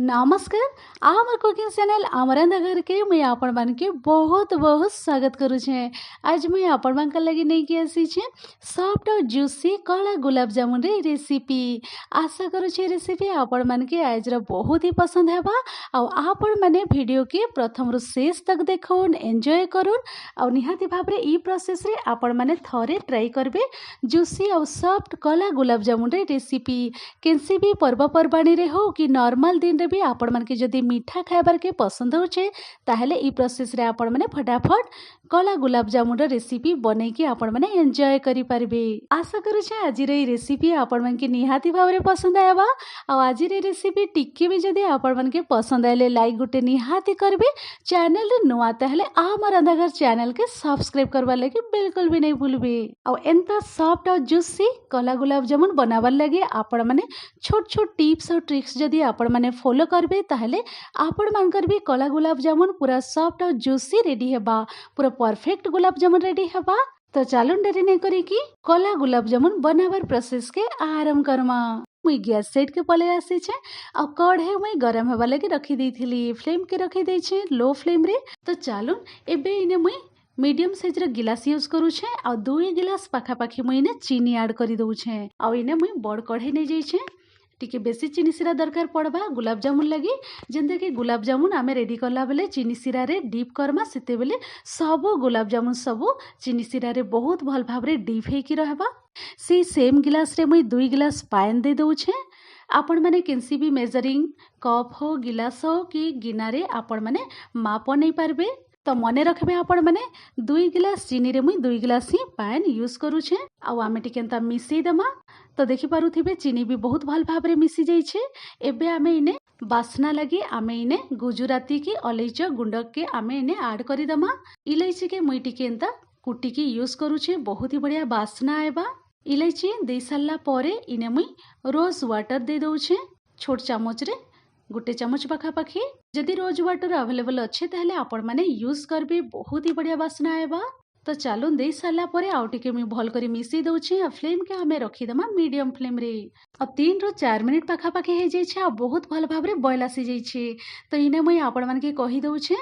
नमस्कार। आमर cooking channel आमरंदा घर के मुझे आपण मान के बहुत बहुत स्वागत करू छे। आज मुझे आपण मान लगी नहीं कि आसी छे सॉफ्ट और जूसी कला गुलाब जामुन रे रेसिपी। आशा करू छे रेसिपी आपण मान के आज रा बहुत ही पसंद हेबा। आ आपण माने वीडियो के प्रथम रु शेष तक देखोन एंजॉय करून आ निहाती भाबरे ई प्रोसेस रे आपण माने थरे ट्राई करबे जूसी और सॉफ्ट कला गुलाब जामुन रे रेसिपी। केनसी भी पर्वपर्वाणी रे हो कि नॉर्मल दिन रे भी आपण मन के जदी मीठा खाइबार के पसंद होचे ताहले ई प्रोसेस रे आपण माने फटाफट कला गुलाब जामुन रे रेसिपी बनै के आपण माने एंजॉय करि पारबे। आशा करू छे आज रे रेसिपी आपण मन के निहाती भाव रे पसंद आएबा। आ आज रे रेसिपी टिक्की भी जदी आपण मन के पसंद आइले लाइक गुटे निहाती करबे। चैनल रे नुआ ताहले आमर रंधाघर चैनल के सब्सक्राइब करबा लागि बिल्कुल भी नहीं भूलबे। आ एंता सॉफ्ट और जूसी कला गुलाब जामुन बनाबार लागि आपण माने छोट छोट टिप्स और ट्रिक्स जदी आपण माने फॉलो करबे ताहले आपण मानकर भी कला गुलाब जामुन पूरा सॉफ्ट और जूसी रेडी हेबा, पूरा परफेक्ट गुलाब जामुन रेडी हेबा। तो चलो डेरी नहीं करी कि कला गुलाब जामुन बनाबार प्रोसेस के आरंभ करमा। मुई गैस सेट के पले आसी छे आ कढ़े मुई गरम हेबा लागि रखी देइथिली। फ्लेम के रखी देइ छे लो फ्लेम रे। तो चलो एबे इने मुई मीडियम साइज रे गिलास यूज करू छे आ 2 गिलास पाखापाखी मुई ने चीनी ऐड करी दउ छे। आ इने मुई बड़ कढ़े नै जाई छे टिके बेसी चीनी सिरा दरकार पड़बा गुलाब जामुन लगी। जेंते कि गुलाब जामुन आमे रेडी करला बेले चीनी सिरा रे डीप करमा सेते बेले सब गुलाब जामुन सब चीनी सिरा रे बहुत भल भाव रे डीप हे की रहबा। सी सेम गिलास रे मुई 2 गिलास पानी दे दउ छे। आपण माने केनसी भी मेजरिंग कप हो गिलास हो कि गिना रे आपण माने माप नहीं पारबे। तो मने रखबे आपण माने 2 गिलास चीनी रे मुई 2 गिलास ही पानी यूज करू छे। आ आमे टिकेंता मिसई दमा। तो देखि पारुथिबे चीनी भी बहुत भल भाव रे मिसी जाई छे। एबे आमे इने बासना लगी आमे इने गुजराती की अलैच गुंड के आमे इने ऐड करी दमा। इलायची के मुई टिकेंता कुटी की यूज करू छे, बहुत ही बढ़िया बासना आएबा। इलायची दे सारला परे इने मुई रोज वाटर दे दउ छे छोट चामच रे गुटे चामच पाखापाखी। जदि रोज वाटर अवेलेबल अच्छे ताहले आपण माने यूज करबे, बहुत ही बढ़िया बासना आएबा। तो चलो दे सारला परे आउ टिके मुई भल करी मिसी दउ छे। आ फ्लेम के हमें रखी दमा मीडियम फ्लेम रे। अब 3 रो 4 मिनिट पाखापाखी हे जाई छे आ बहुत भल भाव रे बॉयल आसी जाई छे। तो इने मुई आपण मान के कहि दउ छे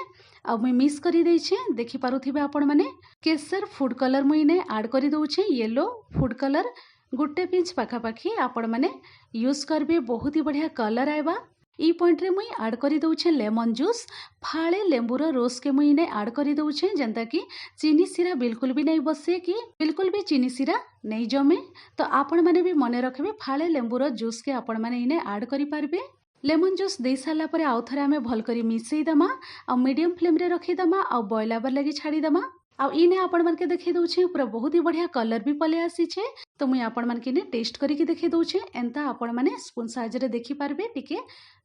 आ मुई मिक्स करी देई छे। देखि पारुथिबे आपण माने केसर फूड कलर मुई ने ऐड करी दउ छे। येलो फूड कलर गुटे पिंच पाखापाखी आपण माने यूज करबे, बहुत ही बढ़िया कलर आएबा। ई पॉइंट रे मुई ऐड करी दउ छे लेमन जूस। फाळे लेंबूर रोस के मुई ने ऐड करी दउ छे जेंता कि चीनी सिरा बिल्कुल भी नहीं बसे कि बिल्कुल भी चीनी सिरा नहीं जमे। तो आपण माने भी मने रखबे फाळे लेंबूर जूस के आपण माने इने ऐड करी पारबे। लेमन जूस दे साला परे आउ थरे आमे भल करी मिसई दमा आ मीडियम फ्लेम रे रखी दमा आ बॉयल आबर लगी छाड़ी दमा। आ इने आपण मन के देखि दउ छे पूरा बहुत ही बढ़िया कलर भी पले आसी छे। तो मुई आपण मन के ने टेस्ट करी के देखि दउ छे। एंता आपण माने स्पून साइज रे देखि पारबे टिके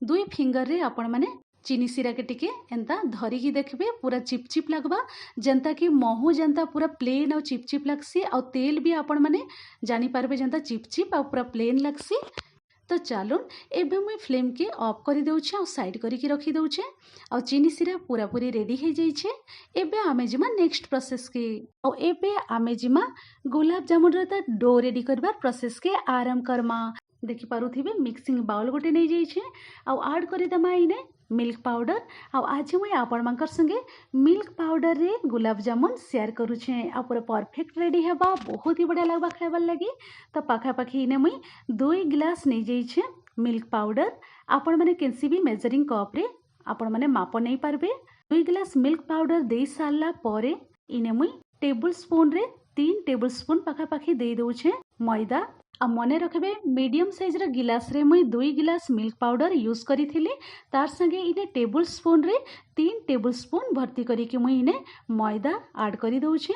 2 फिंगर रे आपण माने चीनी सिरा के टिके एंता धरी की देखबे पूरा चिपचिप लगबा जेंता कि महू जेंता पूरा प्लेन और चिपचिप लगसी। और तेल भी आपण माने जानी पारबे जेंता चिपचिप और पूरा प्लेन लगसी। तो चलो एबे मुई फ्लेम के ऑफ करी दउ छे और साइड करी के रखी दउ छे। और चीनी सिरा पूरा पूरी रेडी हे जाई छे। एबे आमे जिमा नेक्स्ट प्रोसेस के और एबे आमे जिमा गुलाब जामुन रे डो रेडी करबार प्रोसेस के आरंभ करमा। देखि पारुथिबे मिक्सिंग बाउल गोटे नै जाई छे और ऐड करी दमा इने मिल्क पाउडर। और आज मुई आपण मानकर संगे मिल्क पाउडर रे गुलाब जामुन शेयर करू छे आ पूरा परफेक्ट रेडी हेबा, बहुत ही बढ़िया लगबा खाइबार लगी। तो पाखापाखी इने मुई 2 गिलास नै जाई छे मिल्क पाउडर। आपण माने केनसी भी मेजरिंग कप रे आपण माने माप नहीं पारबे। 2 गिलास मिल्क पाउडर दे सारला परे इने मुई टेबल स्पून रे 3 टेबल स्पून पाखापाखी दे दउ छे मैदा। आ मने रखबे मीडियम साइज रे गिलास रे मुई 2 गिलास मिल्क पाउडर यूज करी थिली। तार संगे इने टेबल स्पून रे 3 टेबल स्पून भर्ती करी कि मुई इने मैदा ऐड करी दउ छे।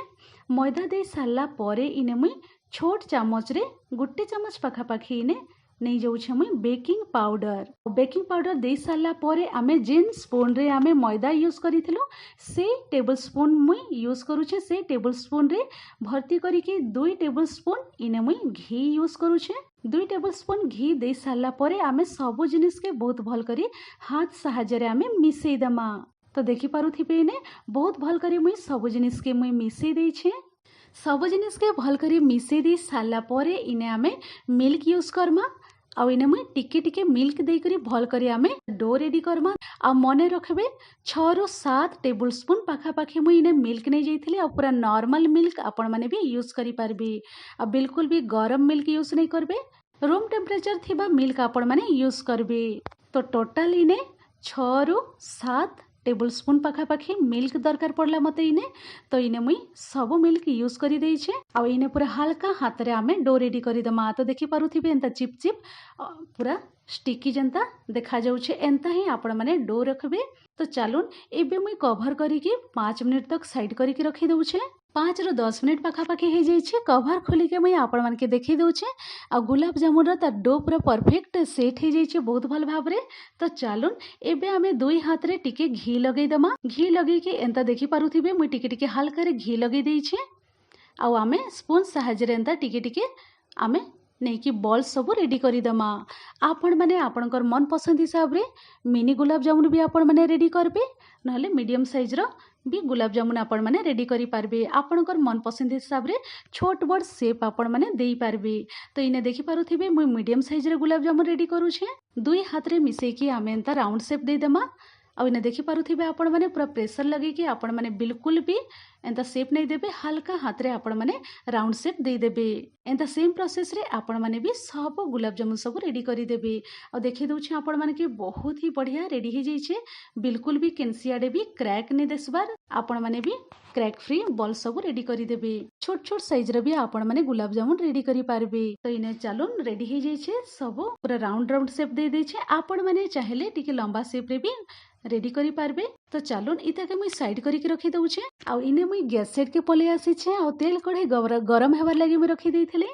मैदा दे सारला परे इने मुई छोट चामच रे गुटे चामच पाखापाखी इने नहीं जाऊ छे मुई बेकिंग पाउडर। बेकिंग पाउडर दे सारला परे आमे जेन स्पून रे आमे मैदा यूज करिथिलु से टेबल स्पून मुई यूज करू छे। से टेबल स्पून रे भर्ती करी कि 2 टेबल स्पून इने मुई घी यूज करू छे। 2 टेबल स्पून घी दे सारला परे आमे सब जिनिस के बहुत भल करी हाथ सहायता रे आमे मिसई दमा। तो देखि पारुथिबे इने बहुत भल करी मुई सब जिनिस के मुई मिसई देई छे। सब जिनिस के भल करी मिसई दी सारला परे इने आमे मिल्क यूज करमा आउ इने मुई टिके टिके मिल्क देकरी भल करी आमे डो रेडी करमा। आ मने रखबे 6 ରୁ 7 टेबल स्पून पाखापाखी मुई इने मिल्क नहीं जाइथिली। आ पूरा नॉर्मल मिल्क आपण माने भी यूज करी पारबे। आ बिल्कुल भी गरम मिल्क यूज नहीं करबे, रूम टेम्परेचर थिबा मिल्क आपण माने यूज करबे। तो टोटल इने 6 ରୁ 7 टेबल स्पून पाखापाखी मिल्क दरकार पड़ला मते इने। तो इने मुई सब मिल्क यूज करी देइछे। आ इने पूरा हल्का हाथ रे आमे डो रेडी करी दमा। तो देखि पारुथिबे एंता चिप चिप पूरा स्टिकी जनता देखा जाउछे, एंता ही आपण माने डो रखबे। तो चलून एबे मुई कवर करिके 5 मिनिट तक साइड करिके रखी दउछे। 5 ରୁ 10 मिनिट पाखापाखी हो जाइए। कवर खोलिके मुई आपण मानके देखी दउछे। आ गुलाब जामुन तार डो पूरा परफेक्ट सेट हो जाइए बहुत भल भाव रे। तो चलून एबे आमे दुई हाथ रे टिके घी लगई दमा। घी लगई के एंता देखि पारुथिबे मुई टिके टिके हल्का रे घी लगई देइछे। आ आमे स्पून साहाय्य रे एंता टिके टिके आमे नहीं कि बॉल सब रेडी करीदमा। आपण माने आपणकर मन पसंद हिसाब रे मिनी गुलाब जामुन भी आपण माने रेडी करबे, नहले मीडियम साइज रो भी गुलाब जामुन आपण माने रेडी करी पारबे। आपणकर मन पसंद हिसाब रे छोट बड़ शेप आपण माने देई पारबे। तो इने देखि पारुथिबे मुई मीडियम साइज रे गुलाब जामुन रेडी करूछे। दुई हाथ रे मिसई की आमे एंता राउंड शेप दे देमा। आ इने देखि पारुथिबे आपण माने पूरा प्रेशर लगे कि आपण माने बिल्कुल भी एंता शेप नहीं देबे, हल्का हाथ रे आपण माने राउंड शेप दे देबे। एंता सेम प्रोसेस रे आपण माने भी सब गुलाब जामुन सब रेडी करी देबे। आ देखि दउछि आपण माने कि बहुत ही बढ़िया रेडी हो जाइछे। बिल्कुल भी केनसियाडे भी क्रैक नहीं देसबार। आपण माने भी क्रैक फ्री बॉल सब रेडी करी देबे। छोट छोट साइज रे भी आपण माने गुलाब जामुन रेडी करी पारबे। तो इने चलून रेडी हो जाइछे सब पूरा राउंड राउंड शेप दे देइछे। आपण माने चाहेले टिके लंबा शेप रे भी रेडी करी पारबे। तो चलून इताके मुई साइड करिके रखी दउछे। आ इने मुई गैस सेट के पले आसीछे। आ तेल कढ़ाई गरम हेबार लागि मुई रखी देइथिले।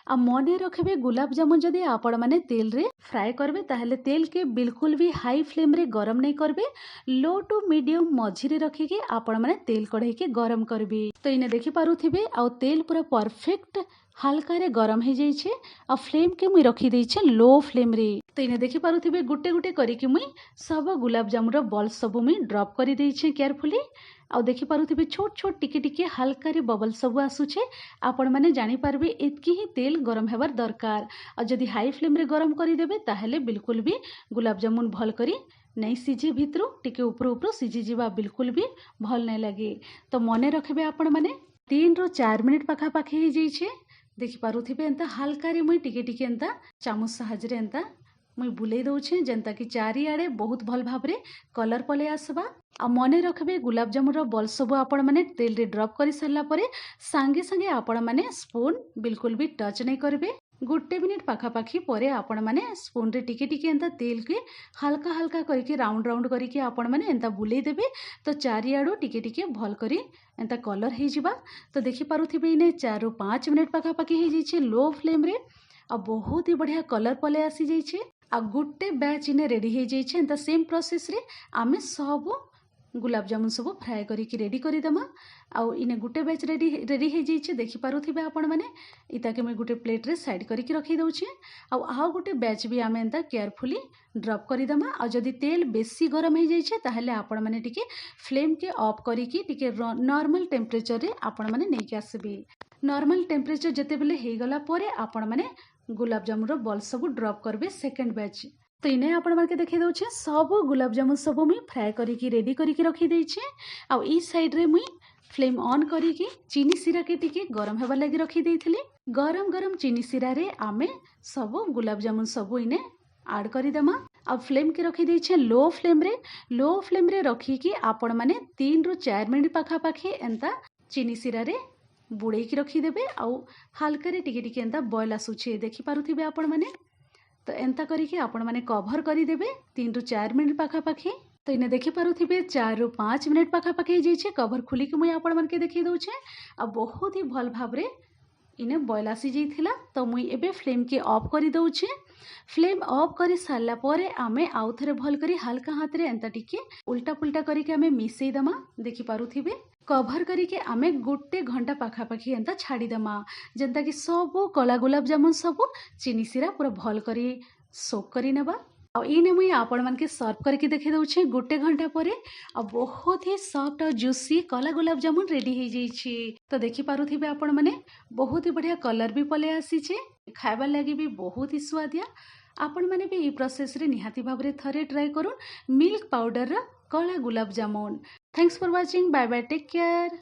आ मने रखबे गुलाब जामुन जदि आपण माने तेल रे फ्राई करबे ताहले तेल के बिल्कुल भी हाई फ्लेम रे गरम नहीं करबे, लो टू मीडियम मझी रे रखिके आपण माने तेल कढ़ाई के गरम करबे। तो इने देखि पारुथिबे आ तेल पूरा परफेक्ट हल्का रे गरम हो जाइछे। आ फ्लेम के मुई रखी देइछे लो फ्लेम रे। तो इने देखि पारुथिबे गुटे गुटे करिके मुई सब गुलाब जामुन रो बॉल सब मुई ड्रॉप करी देइछे केयरफुली। आ देखि पारुथिबे छोट छोट टिके टिके हल्का रे बबल सब आसुछे। आपण माने जानि पारबे एतकी ही तेल गरम हेबार दरकार। आ जदि हाई फ्लेम रे गरम करी देबे ताहले बिल्कुल भी गुलाब जामुन भल करी नहीं सिझे, भितरु टिके ऊपर ऊपर सिझी जीवा बिल्कुल भी भल नहीं लगे। तो मने रखबे आपण माने 3 ରୁ 4 मिनिट पाखापाखी हो जाइछे। देखि पारुथिबे एंता हल्का रे मुई टिके टिके एंता चामच साहाय्य रे एंता मुई बुलेई दउछे जेंता कि चारिआडे बहुत भल भाव रे कलर पले आसबा। आ मने रखबे गुलाब जामुन रो बॉल सब आपण माने तेल रे ड्रॉप करी सारला परे सांगे सांगे आपण माने स्पून बिल्कुल भी टच नहीं करबे। गुटे मिनिट पाखापाखी परे आपण माने स्पून रे टिके टिके एंता तेल के हल्का हल्का करके राउंड राउंड करके आपण माने एंता बुलेई देबे। तो चारिआडू टिके टिके भल करी एंता कलर हो जिबा। तो देखि पारुथिबे इने 4 ରୁ 5 मिनिट पाखापाखी हो जाइछे लो फ्लेम रे। आ बहुत ही बढ़िया कलर पले आसी जाइछे। आ गुटे बैच इने रेडी हो जाइछे। एंता सेम प्रोसेस रे आमे सब गुलाब जामुन सब फ्राए करिकी रेडी करी दमा। आउ इने गुटे बैच रेडी हो जाइछे। देखि पारुथिबे आपण माने इताके मैं गुटे प्लेट रे साइड करिकी रखी दउछे। आउ गुटे बैच भी आमे एंता केयरफुली ड्रॉप करी दमा। आ जदि तेल बेसी गरम हो जाइछे ताहले आपण माने टिके फ्लेम के ऑफ करिकी टिके नॉर्मल टेम्परेचर रे आपण माने नेकी आसबे। नॉर्मल टेम्परेचर जते बेले हे गला परे आपण माने गुलाब जामुन रो बॉल सब ड्रॉप करबे सेकंड बैच। तो इने आपण मानके देखि दउछे सब गुलाब जामुन सब मुई फ्राए करिकी रेडी करिकी रखी देइछे। आ ई साइड रे मुई फ्लेम ऑन करिकी चीनी सिरा के टिके गरम हेबार लागि रखी देइथिली। गरम गरम चीनी सिरा रे आमे सब गुलाब जामुन सब इने ऐड करी देमा। अब फ्लेम के रखी देइछे लो फ्लेम रे। लो फ्लेम रे रखिकी आपण माने 3 ରୁ 4 मिनिट पाखापाखी एंता चीनी सिरा रे बुड़े की रखी देबे। आउ हल्का रे टिके टिके एंता बॉयल आसुछे देखि पारुथिबे आपण माने। तो एंता करिके आपण माने कवर करी देबे 3 ରୁ 4 मिनिट पाखापाखी। तो इने देखि पारुथिबे 4 ରୁ 5 मिनिट पाखापाखी हो जाइछे। कवर खुलिके मुई आपण मानके देखि दउछे। आ बहुत ही भल भाव रे इने बॉयल आसी जाइथिला। तो मुई एबे फ्लेम के ऑफ करी दउछे। फ्लेम ऑफ करी सारला परे आमे आउ थरे भल करी हल्का हाथ रे एंता टिके उल्टा पुल्टा करिके आमे मिसेई दमा। देखि पारुथिबे कवर करिके आमे गोटे घंटा पाखापाखी एंता छाड़ी दमा जेंता कि सब कला गुलाब जामुन सब चीनी सिरा पूरा भल करी सोक करी नेबा। आ इने मुई आपण मानके सर्व करके देखि दउछे गोटे घंटा परे। आ बहुत ही सॉफ्ट और जूसी कला गुलाब जामुन रेडी हो जाइछे। तो देखि पारुथिबे आपण माने बहुत ही बढ़िया कलर भी पले आसीछे, खाइबार लागि भी बहुत ही स्वादिया आपण माने भी ई प्रोसेस रे निहाती भाबरे थरे ट्राई करून मिल्क पाउडर रा कला gulab jamun. Thanks for watching. Bye bye, take care.